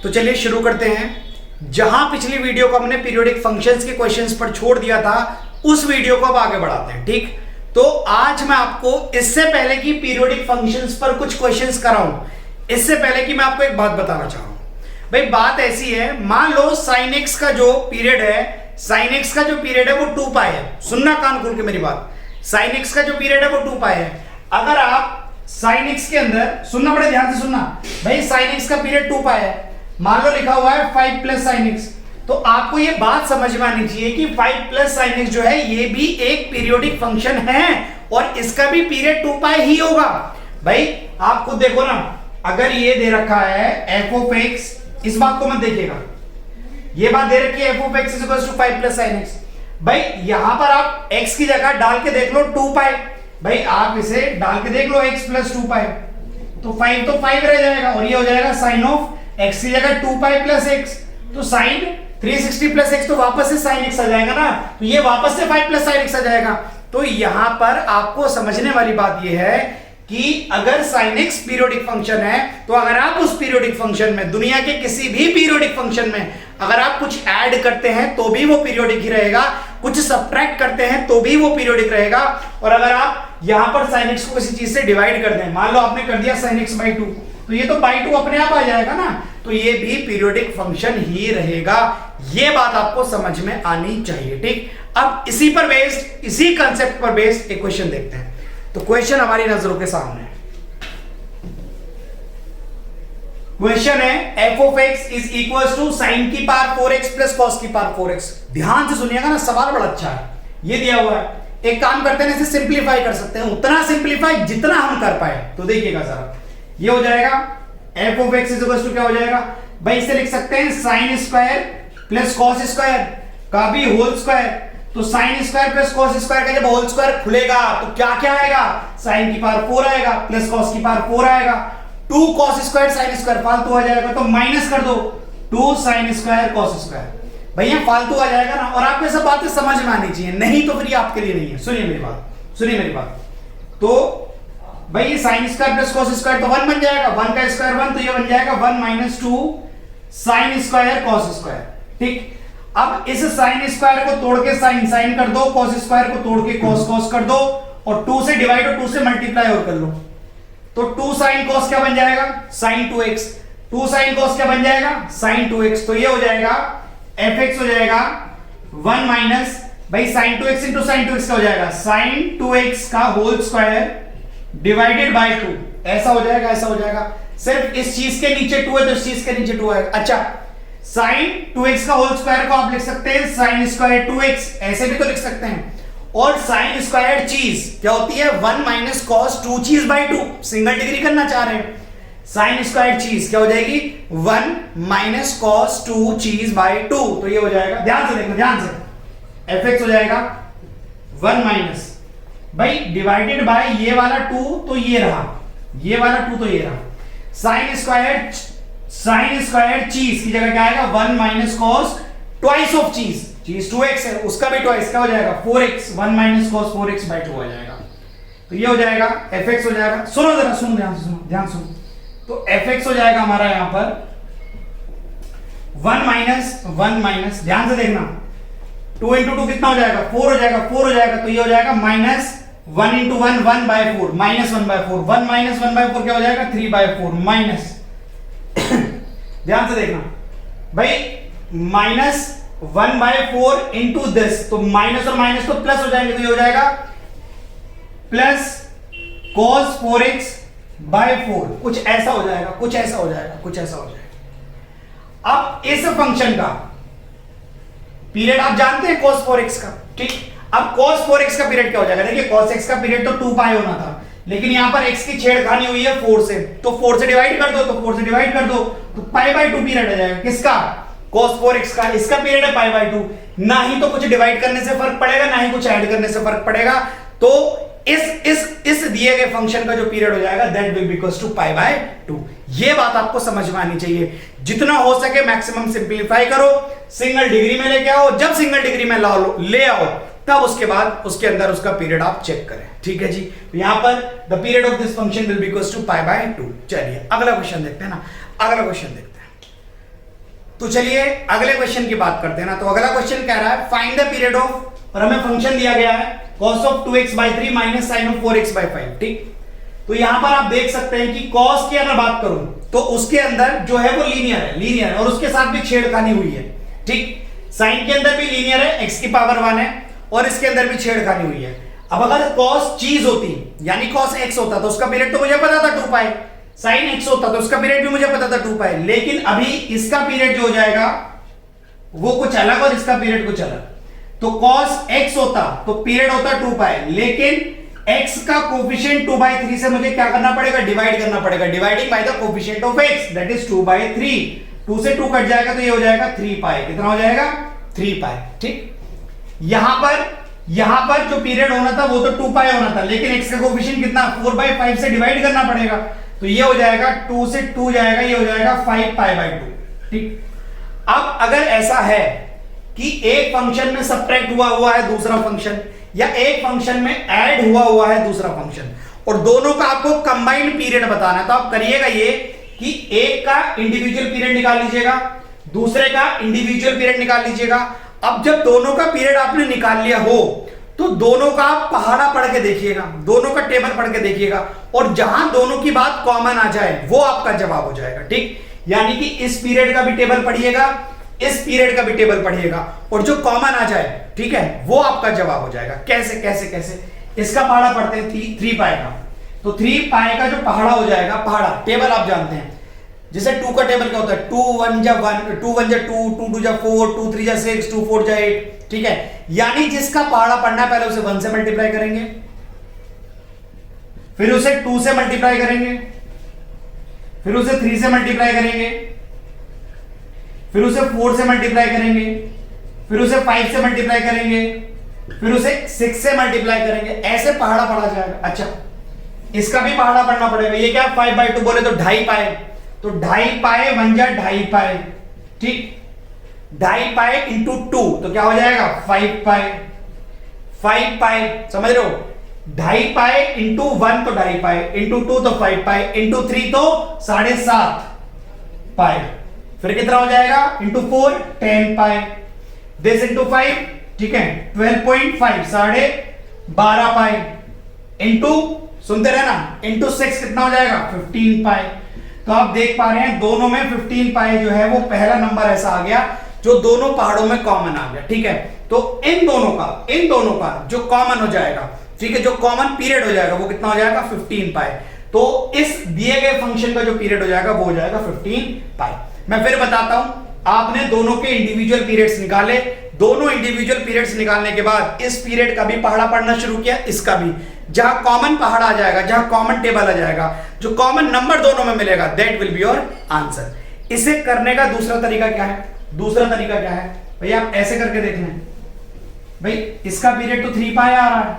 तो चलिए शुरू करते हैं। जहां पिछली वीडियो को हमने पीरियोडिक फंक्शंस के क्वेश्चंस पर छोड़ दिया था, उस वीडियो को अब आगे बढ़ाते हैं। ठीक, तो आज मैं आपको इससे पहले कि पीरियोडिक फंक्शंस पर कुछ क्वेश्चंस कराऊं, इससे पहले कि मैं आपको एक बात बताना चाह रहा हूं। भाई बात ऐसी है, मान लो साइन एक्स का जो पीरियड है, साइन एक्स का जो पीरियड है वो 2 पाई है। सुनना कान खोल के मेरी बात, साइन एक्स का जो पीरियड है वो 2 पाई है। अगर आप साइन एक्स के अंदर, सुनना बड़े ध्यान से सुनना भाई, साइन एक्स का पीरियड 2 पाई है, मान लो लिखा हुआ है 5 प्लस साइन एक्स, तो आपको ये बात समझ में आनी चाहिए कि 5 प्लस साइन एक्स जो है ये भी एक पीरियोडिक फंक्शन है और इसका भी पीरियड 2 पाई ही होगा। भाई आप खुद देखो ना, अगर ये दे रखा है एफ ऑफ एक्स, इस बात को मत देखिएगा, ये बात दे रखी है f of x is equal to 5 plus sine x. भाई यहां पर आप x की जगह डाल के देख लो 2 पाई, भाई आप इसे डाल के देख लो x प्लस 2 पाई, तो 5 तो 5 रह जाएगा और ये हो जाएगा साइन ऑफ x की जगह 2 पाई प्लस x, तो साइन 360 प्लस x तो वापस से साइन x आ जाएगा ना, तो ये वापस से 5 प्लस साइन x आ जाएगा। तो यहां पर आपको समझने वाली बात ये है कि अगर sin x पीरियोडिक फंक्शन है, तो अगर आप उस पीरियोडिक फंक्शन में, दुनिया के किसी भी पीरियोडिक फंक्शन में अगर आप कुछ ऐड करते हैं तो भी वो पीरियोडिक ही रहेगा, कुछ सब्ट्रैक्ट करते हैं तो भी वो पीरियोडिक रहेगा। और अगर आप यहां पर sin x को किसी चीज से डिवाइड कर दें, मान लो आपने कर दिया sin x by 2, तो ये तो by 2 अपने आप आ जाएगा ना, तो ये भी पीरियोडिक फंक्शन ही रहेगा। ये बात आपको समझ में आनी चाहिए। ठीक, अब इसी पर बेस्ड, इसी कंसेप्ट पर बेस्ड एक क्वेश्चन देखते हैं। तो क्वेश्चन हमारी नजरों के सामने है। क्वेश्चन है f of x is equal to sine की पावर 4x प्लस कॉस की पावर 4x। ध्यान से सुनिएगा ना, सवाल बड़ा अच्छा है, ये दिया हुआ है। एक काम करते हैं, इसे सिंपलीफाई कर सकते हैं, उतना सिंपलीफाई जितना हम कर पाए। तो देखिएगा जरा, ये हो जाएगा f of x is equal to क्या हो जाएगा भाई, इसे लिख सकते हैं sine square plus cos square का भी होल स्क्वायर। तो sine square plus cos square का जब होल स्क्वायर खुलेगा तो क्या क्या आएगा, साइन की पावर 4 आएगा प्लस कॉस की पावर 4 आएगा, 2 कॉस स्क्वायर साइन स्क्वायर फालतू आ जाएगा, तो माइनस कर दो 2 साइन स्क्वायर कॉस स्क्वायर। भैया फालतू आ जाएगा ना, और आपको सब बातें समझ में आनी चाहिए, नहीं तो फिर ये आपके लिए नहीं है। सुनिए मेरी बात, सुनिए मेरी बात। तो भाई ये sign square plus cos square तो 1 बन जाएगा, 1 का स्क्वायर 1, तो ये बन जाएगा 1 minus 2 sine square cos square. ठीक, अब इस साइन स्क्वायर को तोड़ के साइन साइन कर दो, कॉस स्क्वायर को तोड़ के कॉस कॉस कर दो, और 2 से डिवाइड और 2 से मल्टीप्लाई और कर लो, तो 2 साइन कॉस क्या बन जाएगा, साइन 2x, 2 साइन कॉस क्या बन जाएगा, साइन 2x। तो ये हो जाएगा fx हो जाएगा 1 माइनस भाई sign 2x into sine 2x का हो जाएगा साइन 2x का होल स्क्वायर डिवाइडेड बाय 2। ऐसा हो जाएगा, ऐसा हो जाएगा। सिर्फ इस चीज के नीचे 2 है तो इस चीज के नीचे 2 आएगा। अच्छा, साइन 2x का होल स्क्वायर को आप लिख सकते हैं साइन स्क्वायर 2x, ऐसे भी तो लिख सकते हैं। और साइन स्क्वायर चीज क्या होती है, 1 माइनस कॉस 2 चीज बाय 2, सिंगल डिग्री करना चाह रहे हैं। साइन स्क्वायर चीज क्या हो जाएगी, 1 माइनस कॉस 2 चीज बाय 2, तो ये हो जाएगा, ध्यान से देखना, ध्यान से, fx हो जाएगा 1 माइनस भाई डिवाइडेड बाय ये वाला 2, तो ये रहा, ये वाला 2 तो ये रहा, साइन स्क्वायर चीज की जगह क्या आएगा, 1 माइनस कॉस ट्वाइस ऑफ चीज 2x है, उसका भी ट्वाइस क्या हो जाएगा 4x, 1 minus cos 4x bye 2 हो जाएगा। तो ये हो जाएगा fx हो जाएगा, सुनो जरा, सुनो ध्यान से, सुनो ध्यान सुनो। तो fx हो जाएगा हमारा यहां पर 1 माइनस ध्यान से देखना, 2 इंटू 2 कितना हो जाएगा, 4 हो जाएगा, 4 हो जाएगा, तो ये हो जाएगा minus 1 into 1 1 by 4, minus 1 by 4, 1 minus 1 by 4 क्या हो जाएगा 3 बाय 4 माइनस ध्यान से देखना भाई, माइनस 1 बाय 4 इंटू दिस, तो माइनस और माइनस तो प्लस हो जाएंगे, तो ये हो जाएगा प्लस cos 4x बाय 4, कुछ ऐसा हो जाएगा, कुछ ऐसा हो जाएगा, कुछ ऐसा हो जाएगा। अब इस फंक्शन का पीरियड आप जानते हैं cos 4x का, ठीक। अब cos 4x का पीरियड क्या हो जाएगा, देखिए cos x का पीरियड तो 2 पाई होना था, लेकिन यहां पर x की छेड़खानी हुई है 4 से, तो 4 से डिवाइड कर दो, तो 4 से डिवाइड कर दो, तो पाई बाय 2 पीरियड आ जाएगा। किसका, cos 4x का, इसका पीरियड है पाई बाय 2। ना ही तो कुछ डिवाइड करने से फर्क पड़ेगा, ना ही कुछ ऐड करने से फर्क पड़ेगा, तो इस दिए गए फंक्शन का जो पीरियड हो जाएगा that will be equals to pi by 2। ये बात आपको समझ में आनी चाहिए। जितना हो सके मैक्सिमम सिंपलीफाई करो, सिंगल डिग्री में लेके आओ, जब सिंगल डिग्री में ले आओ तब उसके बाद उसके अंदर उसका पीरियड आप चेक करें। ठीक है जी, तो यहां पर the period of this function will be equals to pi by 2। चलिए अगला क्वेश्चन देखते हैं ना, अगला क्वेश्चन देखते हैं। तो चलिए अगले क्वेश्चन की बात करते हैं ना। तो अगला क्वेश्चन कह रहा है फाइंड द पीरियड ऑफ, और हमें फंक्शन दिया गया है cos of 2x/3 minus sine of 4x/5। ठीक, तो यहां पर आप देख सकते हैं कि cos की अगर बात करूं तो उसके अंदर जो है वो लीनियर है और उसके साथ भी छेड़खानी हुई है। ठीक, साइन के अंदर भी लीनियर है, x की पावर 1 है और इसके अंदर भी छेड़खानी हुई है। अब अगर cos चीज होती यानी cos x होता तो उसका पीरियड तो मुझे पता था 2 पाई, साइन x होता तो उसका पीरियड भी मुझे पता था 2 पाई, लेकिन अभी इसका पीरियड जो हो जाएगा वो कुछ अलग और इसका पीरियड कुछ अलग। तो cos x होता तो पीरियड होता 2 पाई, लेकिन x का कोफिशिएंट 2/3 से मुझे क्या करना पड़ेगा, डिवाइड करना पड़ेगा, dividing by the coefficient of x that is 2/3। 2 से 2 कट जाएगा तो ये हो जाएगा 3 पाई। कितना हो जाएगा, 3 पाई। ठीक, यहां पर जो पीरियड होना था वो तो 2 पाई होना था, लेकिन x का कोफिशिएंट कितना 4/5 से डिवाइड करना पड़ेगा, तो ये हो जाएगा 2 से 2 जाएगा, ये हो जाएगा 5 पाई/2। ठीक, अब अगर ऐसा है कि एक फंक्शन में सब्ट्रैक्ट हुआ है दूसरा फंक्शन, या एक फंक्शन में ऐड हुआ है दूसरा फंक्शन, और दोनों का आपको कंबाइंड पीरियड बताना है, तो आप करिएगा ये कि एक का इंडिविजुअल पीरियड निकाल लीजिएगा, दूसरे का इंडिविजुअल पीरियड निकाल लीजिएगा। अब जब दोनों का पीरियड आपने निकाल लिया हो तो दोनों का आप पहाड़ा पढ़ के देखिएगा, दोनों का टेबल पढ़ के देखिएगा, और जहां दोनों की बात कॉमन आ जाए वो आपका जवाब हो जाएगा। ठीक, यानी कि इस पीरियड का भी टेबल पढ़िएगा, इस पीरियड का भी टेबल पढ़िएगा, और जो कॉमन आ जाए, ठीक है, वो आपका जवाब हो जाएगा। कैसे कैसे कैसे, इसका पहाड़ा पढ़ते हैं 3 पाई का, तो 3 पाई का जो पहाड़ा हो जाएगा, पहाड़ा टेबल आप जानते हैं, जैसे 2 का टेबल क्या होता है, 2 1 जा 1, 2 1 जा 2, 2 2 जा 4, 2 3 जा 6, 2 4 जा 8। ठीक है, यानी जिसका पहाड़ा पढ़ना है पहले उसे 1 से मल्टीप्लाई करेंगे, फिर उसे 2 से मल्टीप्लाई करेंगे, फिर उसे 3 से मल्टीप्लाई करेंगे, फिर उसे 4 से मल्टीप्लाई करेंगे, फिर उसे 5 से मल्टीप्लाई करेंगे, फिर उसे 6 से मल्टीप्लाई करेंगे, ऐसे पहाड़ा पढ़ा जाएगा। अच्छा, इसका भी पहाड़ा पढ़ना पड़ेगा, ये क्या 5/2 बोले तो 2.5 पाई, तो 2.5 पाई 1 जा 2.5 पाई। ठीक, 2.5 पाई इंटू 2 तो क्या हो जाएगा 5 पाई, 5 पाई, समझ रहे हो, 2.5 पाई इंटू 1 तो 2.5 पाई, इंटू 2 तो 5 पाई, इंटू 3 तो 7.5 पाई, फिर कितना हो जाएगा इंटू 4 10 पाई, दिस इंटू 5, ठीक है 12.5 12.5 पाई, इंटू सुनते रहना इंटू 6 कितना हो जाएगा 15 पाई। तो आप देख पा रहे हैं दोनों में 15 पाई जो है वो पहला नंबर ऐसा आ गया जो दोनों पहाड़ों में कॉमन आ गया। ठीक है, तो इन दोनों का जो कॉमन हो जाएगा, ठीक है, जो कॉमन पीरियड हो जाएगा वो कितना हो जाएगा 15 पाई। तो इस दिए गए फंक्शन का जो पीरियड हो जाएगा वो हो जाएगा 15 पाई। मैं फिर बताता हूं, आपने दोनों के इंडिविजुअल पीरियड्स निकाले, दोनों इंडिविजुअल पीरियड्स निकालने के बाद इस पीरियड का भी पहाड़ा पढ़ना शुरू किया, इसका भी, जहां कॉमन पहाड़ा आ जाएगा, जहां कॉमन टेबल आ जाएगा, जो कॉमन नंबर दोनों में मिलेगा, that will be your answer. इसे करने का दूसरा तरीका क्या है, दूसरा तरीका क्या है भैया, आप ऐसे करके देख लें, भाई इसका पीरियड तो 3 पाई आ रहा है,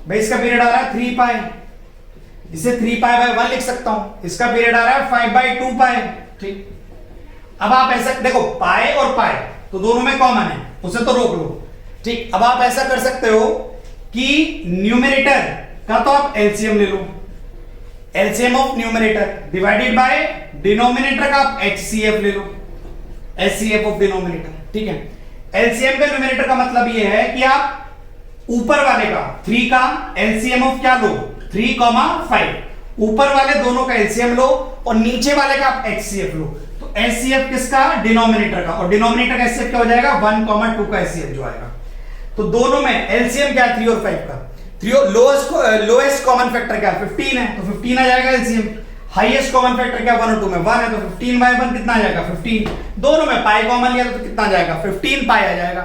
भाई इसका पीरियड आ रहा है 3 पाई, इसे 3 पाई बाय 1 लिख सकता हूं, इसका पीरियड आ रहा है 5/2 पाई। ठीक, अब आप ऐसा देखो, पाई और पाई तो दोनों में कॉमन है, उसे तो रोक लो। ठीक, अब आप ऐसा कर सकते हो कि न्यूमरेटर का तो आप एलसीएम ले लो, LCM of numerator divided by denominator का आप एचसीएफ ले लो, एचसीएफ ऑफ डिनोमिनेटर। ठीक है, एलसीएम का न्यूमरेटर का मतलब ये है कि आप ऊपर वाले का 3 का एलसीएम ऑफ क्या लो 3, 5, ऊपर वाले दोनों का एलसीएम लो और नीचे वाले का आप एचसीएफ लो। तो एचसीएफ किसका, डिनोमिनेटर का, और डिनोमिनेटर का एचसीएफ क्या हो जाएगा 1, 2 का एचसीएफ जो आएगा। तो दोनों में एलसीएम क्या है 3 और 5 का, 3 लोएस्ट कॉमन फैक्टर क्या है 15 है, तो 15 आ जाएगा एलसीएम। हाईएस्ट कॉमन फैक्टर क्या 1 और 2 में 1 है, तो 15/1 कितना आ जाएगा 15। दोनों में पाई कॉमन लिया तो कितना आ जाएगा 15 पाई आ जाएगा।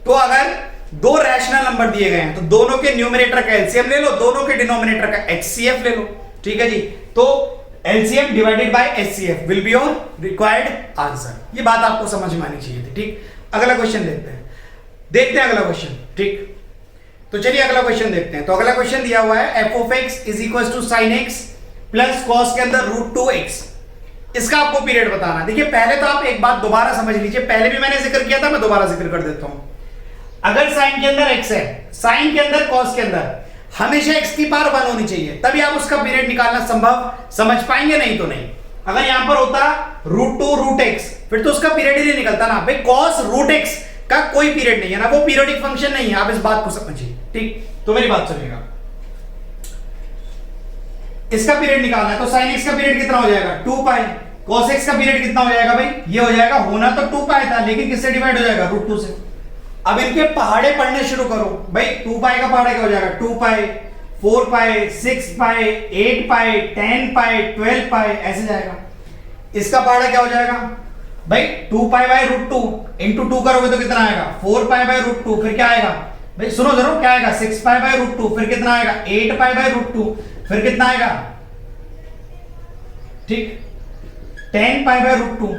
तो अगर दो रैशनल नंबर दिए गए हैं तो दोनों के न्यूमरेटर का एलसीएम ले लो, दोनों के डिनोमिनेटर का एचसीएफ ले लो। ठीक है जी, तो LCM divided by HCF will be your required answer. ये बात आपको समझ में आनी चाहिए थी। ठीक, अगला क्वेश्चन देखते हैं अगला क्वेश्चन। ठीक, तो चलिए अगला क्वेश्चन देखते हैं। तो अगला क्वेश्चन दिया हुआ है f of x is equals to sin x plus cos के अंदर √2x। इसका आपको पीरियड बताना। देखिए पहले तो आप एक बात दोबारा समझ लीजिए, पहले भी मैंने जिक्र किया था, मैं दोबारा जिक्र कर देता हूं। अगर साइन के अंदर x है, साइन के अंदर cos के अंदर हमेशा x की पावर 1 होनी चाहिए, तभी आप उसका पीरियड निकालना संभव समझ पाएंगे, नहीं तो नहीं। अगर यहां पर होता √2 √x, फिर तो उसका पीरियड ही नहीं निकलता ना भाई। cos √x का कोई पीरियड नहीं है ना, वो पीरियोडिक फंक्शन नहीं है। आप इस बात को समझिए, ठीक। तो मेरी बात सुनिएगा, इसका पीरियड निकालना है तो sin x का पीरियड कितना हो जाएगा 2 पाई, cos x का पीरियड कितना हो जाएगा भाई, ये हो जाएगा, होना तो 2 पाई था लेकिन किससे डिवाइड हो जाएगा √2 से। अब इनके पहाड़े पढ़ने शुरू करो भाई। 2 पाई का पहाड़ा क्या हो जाएगा 2 पाई, 4 पाई, 6 पाई, 8 पाई, 10 पाई, 12 पाई, ऐसे जाएगा। इसका पहाड़ा क्या हो जाएगा भाई 2 पाई बाई √2 इंटू 2 करोगे तो कितना आएगा 4 पाई बाई √2, फिर क्या आएगा भाई, सुनो जरूर, क्या आएगा 6 पाई बाई √2, फिर कितना आएगा 8 पाई बाई √2, फिर कितना आएगा, ठीक, 10 पाई बाई √2।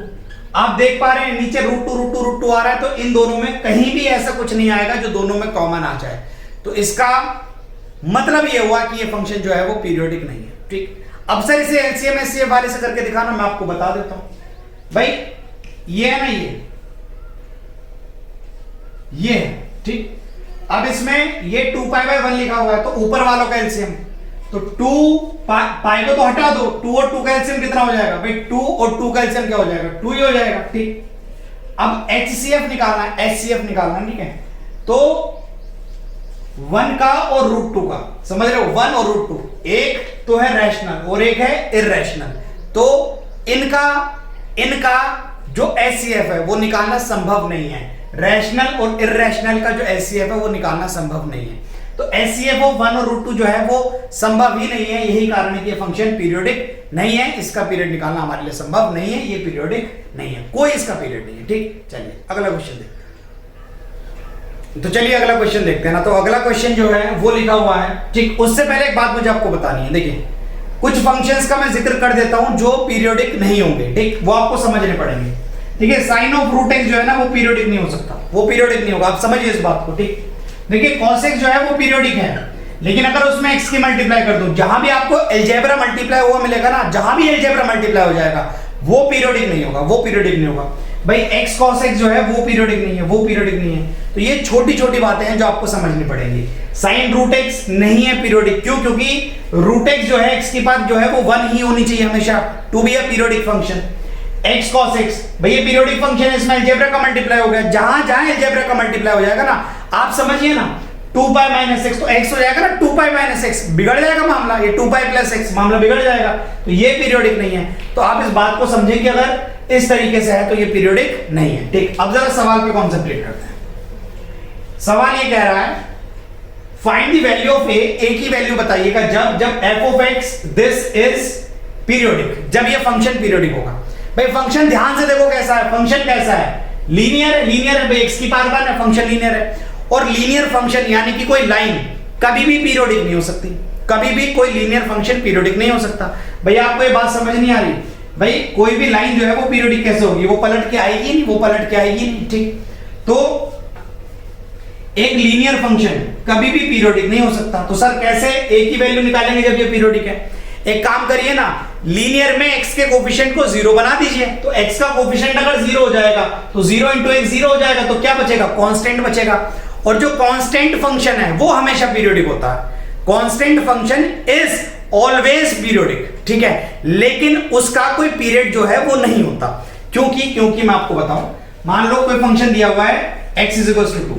आप देख पा रहे हैं नीचे √2 आ रहा है, तो इन दोनों में कहीं भी ऐसा कुछ नहीं आएगा जो दोनों में कॉमन आ जाए। तो इसका मतलब ये हुआ कि ये फंक्शन जो है वो पीरियोडिक नहीं है, ठीक। अब सर इसे एलसीएम एचसीएफ वाले से करके दिखाना, मैं आपको बता देता हूं भाई। ये है ना, ये है, ठीक। अब इसमें ये 2 पाई बाई 1 लिखा हुआ है, तो ऊपर वालों का एलसीएम, तो 2 पाई को तो हटा दो, 2 और 2 का एलसीएम कितना हो जाएगा भाई, 2 और 2 का एलसीएम क्या हो जाएगा 2 ही हो जाएगा, ठीक। अब एचसीएफ निकालना है, एचसीएफ निकालना है, ठीक है। तो 1 का और √2 का, समझ रहे हो, 1 और √2, एक तो है रैशनल और एक है इररेशनल। तो इनका जो एचसीएफ है वो निकालना संभव नहीं है। रैशनल और इररेशनल का जो एचसीएफ है वो निकालना संभव नहीं है। तो एचसीएफ ऑफ 1 और √2 जो है वो संभव ही नहीं है। यही कारण है कि ये फंक्शन पीरियोडिक नहीं है, इसका पीरियड निकालना हमारे लिए संभव नहीं है, ये पीरियोडिक नहीं है, कोई इसका पीरियड नहीं है, ठीक। चलिए अगला क्वेश्चन देखते हैं। तो चलिए अगला क्वेश्चन देखते हैं ना। तो अगला क्वेश्चन जो है वो लिखा हुआ है, ठीक। उससे पहले एक बात मुझे आपको बतानी है। देखिए कुछ फंक्शंस का मैं जिक्र कर देता हूं जो पीरियोडिक नहीं होंगे, ठीक, वो आपको समझने पड़ेंगे, ठीक है। साइन ऑफ √x जो है ना वो पीरियोडिक नहीं हो सकता, वो पीरियोडिक नहीं होगा, आप समझिए इस बात को, ठीक। देखिए cos x जो है वो पीरियोडिक है, लेकिन अगर उसमें x की मल्टीप्लाई कर दो, जहां भी आपको अलजेब्रा मल्टीप्लाई हुआ मिलेगा ना, जहां भी अलजेब्रा मल्टीप्लाई हो जाएगा वो पीरियोडिक नहीं होगा, वो पीरियोडिक नहीं होगा भाई। x cos x जो है वो पीरियोडिक नहीं है, वो पीरियोडिक नहीं है। तो ये छोटी छोटी बातें हैं जो आपको समझनी पड़ेंगी। साइन √x नहीं है पीरियोडिक, क्यों, क्योंकि √x जो है x की पावर जो है वो 1 ही होनी चाहिए हमेशा, to be a periodic function. x cos x भाई ये पीरियोडिक फंक्शन है, इसमें अलजेब्रा का मल्टीप्लाई हो गया, जहां जहां अलजेब्रा का मल्टीप्लाई हो जाएगा ना, आप समझिए ना 2 पाई माइनस x, तो x हो जाएगा ना 2 पाई माइनस x, बिगड़ जाएगा मामला, ये 2 पाई प्लस x मामला बिगड़ जाएगा। तो ये पीरियोडिक नहीं है। तो आप इस बात को समझें कि अगर इस तरीके से है तो ये पीरियोडिक नहीं है, ठीक। अब जरा सवाल पे कॉन्सेंट्रेट करते हैं। सवाल ये कह रहा है find the value of a की वैल्यू बताइएगा जब f of x this is periodic, जब ये फंक्शन पीरियोडिक होगा। भाई फंक्शन ध्यान से देखो कैसा है, फंक्शन कैसा है, लीनियर है, लीनियर है भाई, x की पावर 1 है, फंक्शन लीनियर है। और लीनियर फंक्शन यानी कि कोई लाइन कभी भी पीरियोडिक नहीं हो सकती, कभी भी कोई लीनियर फंक्शन पीरियोडिक नहीं हो सकता। भाई आपको ये बात समझ नहीं आ रही, भाई कोई भी लाइन जो है वो पीरियोडिक कैसे होगी, वो पलट के आएगी नहीं, वो पलट के आएगी नहीं, ठीक। तो एक लीनियर फंक्शन कभी भी पीरियोडिक नहीं हो सकता। तो सर कैसे a की वैल्यू निकालेंगे जब ये पीरियोडिक है? एक काम करिए ना, लीनियर में x के कोफिशिएंट को 0 बना दीजिए। तो x का कोफिशिएंट अगर 0 हो जाएगा तो 0 इंटू x 0 हो जाएगा, तो क्या बचेगा, कांस्टेंट बचेगा। और जो कांस्टेंट फंक्शन है वो हमेशा पीरियोडिक होता है। Constant function is always periodic, ठीक है, लेकिन उसका कोई पीरियड जो है वो नहीं होता। क्योंकि मैं आपको बताऊं, मान लो कोई फंक्शन दिया हुआ है x = 2,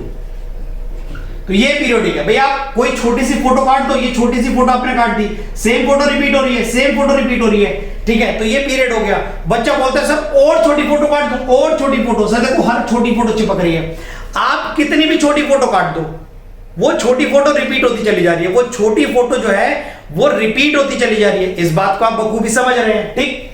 तो ये पीरियोडिक है। भाई आप कोई छोटी सी फोटो काट दो, ये छोटी सी फोटो आपने काट दी, सेम फोटो रिपीट हो रही है, सेम फोटो रिपीट हो रही है, ठीक है, तो ये पीरियड हो गया। बच्चा बोलता है सर और छोटी फोटो काट दो, और छोटी फोटो, सर देखो हर छोटी फोटो चिपक रही है, आप कितनी भी छोटी फोटो काट दो वो छोटी फोटो रिपीट होती चली जा रही है, वो छोटी फोटो जो है वो रिपीट होती चली जा रही है। इस बात को आप बखूबी समझ रहे हैं, ठीक।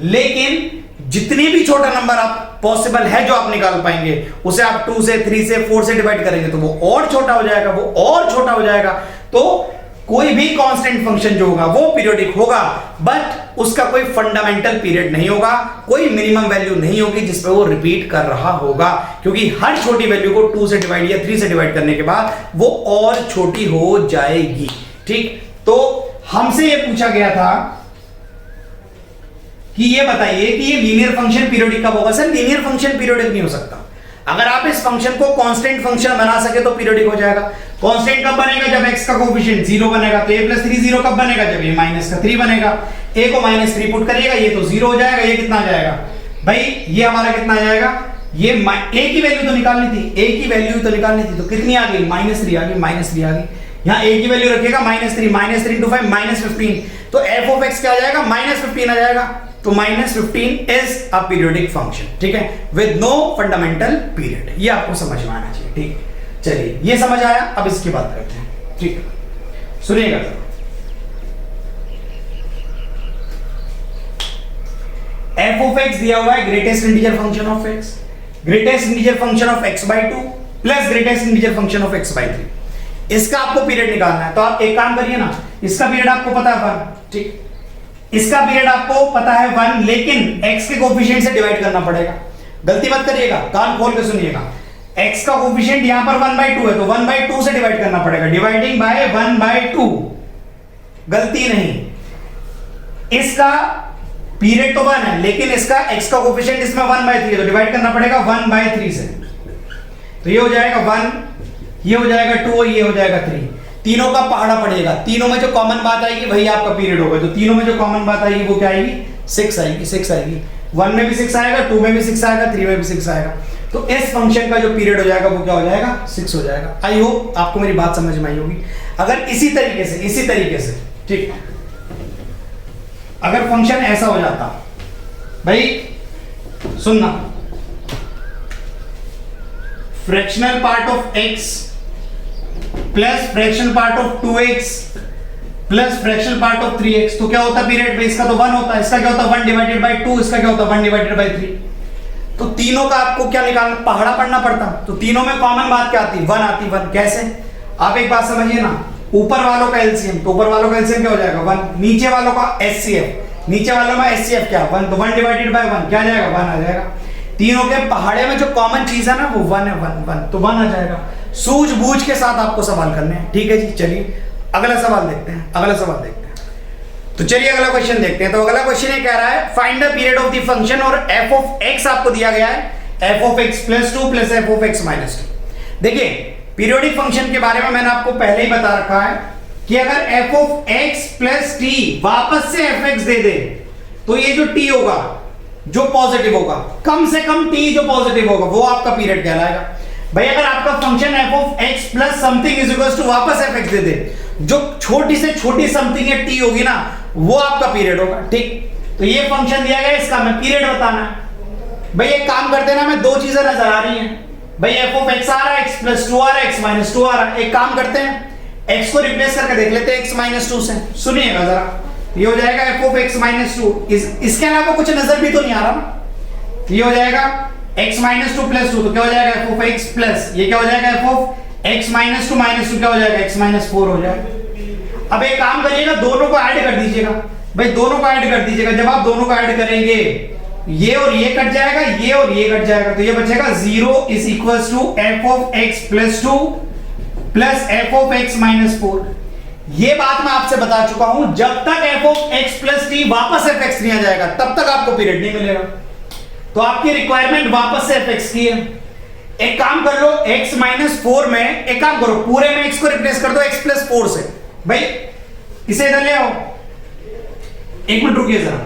लेकिन जितनी भी छोटा नंबर आप पॉसिबल है जो आप निकाल पाएंगे, उसे आप 2 से 3 से 4 से डिवाइड करेंगे तो वो और छोटा हो जाएगा, वो और छोटा हो जाएगा। तो कोई भी कांस्टेंट फंक्शन जो होगा वो पीरियोडिक होगा, बट उसका कोई फंडामेंटल पीरियड नहीं होगा, कोई मिनिमम वैल्यू नहीं होगी जिस पे वो रिपीट कर रहा होगा, क्योंकि हर छोटी वैल्यू को 2 से डिवाइड या 3 से डिवाइड करने के बाद वो और छोटी हो जाएगी, ठीक। तो हमसे ये पूछा गया था कि ये बताइए कि ये लीनियर फंक्शन पीरियोडिक कब होगा? सर लीनियर फंक्शन पीरियोडिक नहीं हो सकता। अगर आप इस फंक्शन को कांस्टेंट फंक्शन बना सके तो पीरियोडिक हो जाएगा। कांस्टेंट कब बनेगा? जब x का कोएफिशिएंट 0 बनेगा। तो a + 3 0 कब बनेगा? जब a - 3 बनेगा। a को -3 पुट करिएगा, ये तो 0 हो जाएगा। ये कितना आ जाएगा भाई? ये हमारा कितना आ जाएगा? ये a की वैल्यू तो निकालनी थी, a की वैल्यू तो निकालनी थी, तो कितनी आ गई? -3 आ गई, -3 आ गई। यहाँ a की वैल्यू रखिएगा -3, -3 × 5 -15, तो f ऑफ x क्या आ जाएगा? -15 आ जाएगा। तो -15 इज अ पीरियोडिक फंक्शन, ठीक है, विद नो फंडामेंटल पीरियड। ये आपको समझ में आना चाहिए, ठीक। चलिए, ये समझ आया, अब इसकी बात करते हैं, ठीक। सुनिएगा तो, f ऑफ x दिया हुआ है greatest integer function of x, greatest integer function of x/2 plus greatest integer function of x/3। इसका आपको पीरियड निकालना है, तो आप एक काम करिए ना, इसका पीरियड आपको पता है 1, ठीक, इसका पीरियड आपको पता है 1, लेकिन x के कोएफिशिएंट से डिवाइड करना पड़ेगा। गलती मत करिएगा, कान खोल के सुनिएगा। x का कोएफिशिएंट यहां पर 1/2 है, तो 1/2 से डिवाइड करना पड़ेगा, डिवाइडिंग बाय 1/2। गलती नहीं, इसका पीरियड तो 1 है, लेकिन इसका x का कोएफिशिएंट इसमें 1/3 है, तो डिवाइड करना पड़ेगा 1/3 से। तो ये हो जाएगा 1, ये हो जाएगा 2, ये हो जाएगा 3। तीनों का पहाड़ा पड़ेगा, तीनों में जो कॉमन बात आएगी वही आपका पीरियड होगा। तो तीनों में जो कॉमन बात आएगी वो क्या आएगी? 6 आएगी, 6 आएगी। 1 में भी 6 आएगा, 2 में भी 6 आएगा, 3 में भी 6 आएगा। तो इस फंक्शन का जो पीरियड हो जाएगा वो क्या हो जाएगा? 6 हो जाएगा। आई होप आपको मेरी बात समझ में आई होगी। अगर इसी तरीके से ठीक, अगर फंक्शन ऐसा हो जाता, भाई सुनना, fractional part of x plus fractional part of 2x plus fractional part of 3x, तो क्या होता पीरियड? इसका तो 1 होता है, इसका क्या होता? 1/2, इसका क्या होता? 1/3। तो तीनों का आपको क्या निकालना? पहाड़ा पढ़ना पड़ता। तो तीनों में कॉमन बात क्या आती? 1 आती। 1 कैसे? आप एक बात समझिए ना, ऊपर वालों का एलसीएम, तो ऊपर वालों का एलसीएम क्या हो जाएगा? 1। नीचे वालों का एचसीएफ, नीचे वालों में एचसीएफ क्या? 1। तो 1/1 क्या आ जाएगा? 1 आ जाएगा। तीनों के पहाड़े में जो कॉमन चीज है ना वो 1 है, 1 तो 1 आ जाएगा। सूझबूझ के साथ आपको सवाल करने हैं, ठीक है जी। चलिए अगला सवाल देखते हैं, तो चलिए अगला क्वेश्चन देखते हैं। तो अगला क्वेश्चन ये कह रहा है, find the period of the function, और f ऑफ x आपको दिया गया है f of x + 2 plus f of x - 2। देखिए, पीरियोडिक फंक्शन के बारे में मैंने आपको पहले ही बता रखा है कि अगर f ऑफ x + t वापस से fx दे दे, तो ये जो t होगा, जो पॉजिटिव होगा, कम से कम t जो पॉजिटिव होगा, वो आपका पीरियड कहलाएगा। भाई अगर आपका function f of x plus something is equal to वापस fx दे दे, जो छोटी से छोटी समथिंग है t होगी ना, वो आपका पीरियड होगा, ठीक। तो ये फंक्शन दिया गया, इसका हमें पीरियड बताना है। भाई एक काम करते हैं ना, हमें दो चीजें नजर आ रही हैं, भाई f ऑफ x आ रहा है, x + 2 आ रहा है, x - 2 आ रहा है। एक काम करते हैं, x को रिप्लेस करके देख लेते हैं x - 2 से। सुनिएगा जरा, ये हो जाएगा f ऑफ x - 2, इसके अलावा कुछ नजर भी तो नहीं आ रहा ना। ये हो जाएगा x - 2 + 2, तो क्या हो जाएगा? f ऑफ x प्लस ये क्या हो जाएगा? f ऑफ x - 2 - 2 क्या हो जाएगा? x - 4 हो जाएगा। अब एक काम करिएगा, दोनों को ऐड कर दीजिएगा। भाई दोनों को ऐड कर दीजिएगा, जब आप दोनों को ऐड करेंगे, ये और ये कट जाएगा, ये और ये कट जाएगा, तो ये बचेगा 0 is equal to f of x + 2 plus f of x - 4। ये बात मैं आपसे बता चुका हूं, जब तक f ऑफ x + t वापस fx नहीं आ जाएगा, तब तक आपको पीरियड नहीं मिलेगा। तो आपकी रिक्वायरमेंट वापस से fx की है। एक काम कर लो, x - 4 में एक काम करो, पूरे में x को रिप्लेस कर दो x + 4 से। भाई इसे इधर ले आओ, एक मिनट रुकिए जरा।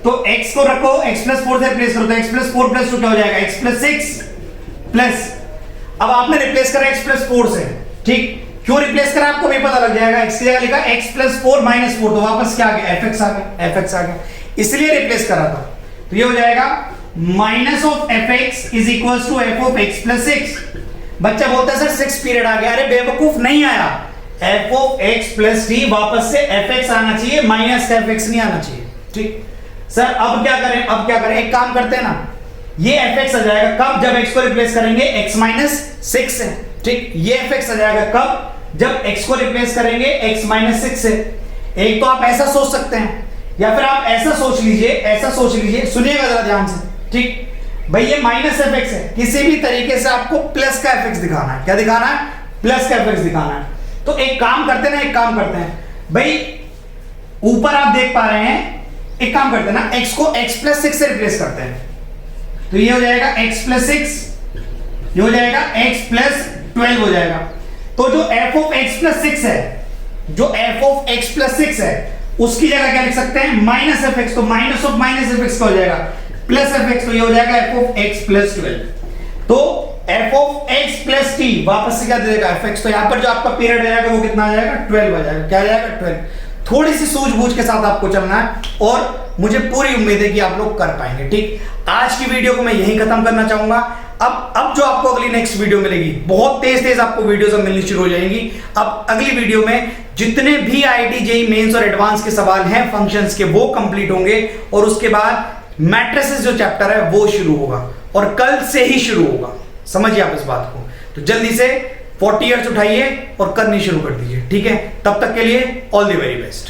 तो x को रखो, x + 4 से रिप्लेस करो, तो x + 4 + 2 क्या हो जाएगा? x + 6 प्लस, अब आपने रिप्लेस करा x + 4 से, ठीक। क्यों रिप्लेस करा आपको भी पता लग जाएगा। x की जगह लिखा x + 4 - 4, तो वापस क्या आ गया? fx आ गया, fx आ गया, इसलिए रिप्लेस करा था। तो ये हो जाएगा minus of fx is equal to f of x + 6। बच्चा बोलता है सर 6 पीरियड आ गया। अरे बेवकूफ, नहीं आया। f ऑफ x + t वापस से fx आना चाहिए, माइनस का fx नहीं आना चाहिए, ठीक। सर अब क्या करें? एक काम करते हैं ना, ये fx आ जाएगा कब? जब x को रिप्लेस करेंगे x - 6 से, ठीक। ये fx आ जाएगा कब? जब x को रिप्लेस करेंगे x - 6 से। एक तो आप ऐसा सोच सकते हैं, या फिर आप ऐसा सोच लीजिए, सुनिएगा जरा ध्यान से, ठीक। भाई ये -fx है, किसी भी तरीके से आपको प्लस का fx दिखाना है। क्या दिखाना है? प्लस का fx दिखाना है। तो एक काम करते हैं, भाई ऊपर आप देख पा रहे हैं, एक काम करते हैं ना, x को x + 6 से रिप्लेस करते हैं, तो ये हो जाएगा x + 6 ये हो जाएगा x प्लस 12 हो जाएगा। तो जो f ऑफ x प्लस 6 है, जो f ऑफ x प्लस 6 है उसकी जगह क्या लिख सकते हैं, माइनस एफ एक्स। तो minus of minus F x का हो जाएगा प्लस एफ एक्स, तो ये हो जाएगा f ऑफ x प्लस 12। तो f of x plus t वापस से क्या दे देगा f x। तो यहां पर जो आपका पीरियड आ जाएगा वो कितना आ जाएगा, 12 आ जाएगा। क्या आ जाएगा, 12। थोड़ी सी सूझबूझ के साथ आपको चलना है और मुझे पूरी उम्मीद है कि आप लोग कर पाएंगे। ठीक, आज की वीडियो को मैं यहीं खत्म करना चाहूंगा। अब जो आपको अगली नेक्स्ट वीडियो मिलेगी, बहुत तेज आपको वीडियोस मिलनी शुरू हो जाएंगी। अब अगली वीडियो में जितने भी आईआईटी जेईई मेंस और एडवांस के सवाल हैं फंक्शंस के, वो कंप्लीट होंगे और उसके बाद मैट्रिसेस जो चैप्टर है वो शुरू होगा और कल से ही शुरू होगा। समझिए आप इस बात को। तो जल्दी से 40 ईयर्स उठाइए और करनी शुरू कर दीजिए। ठीक है, तब तक के लिए ऑल द वेरी बेस्ट।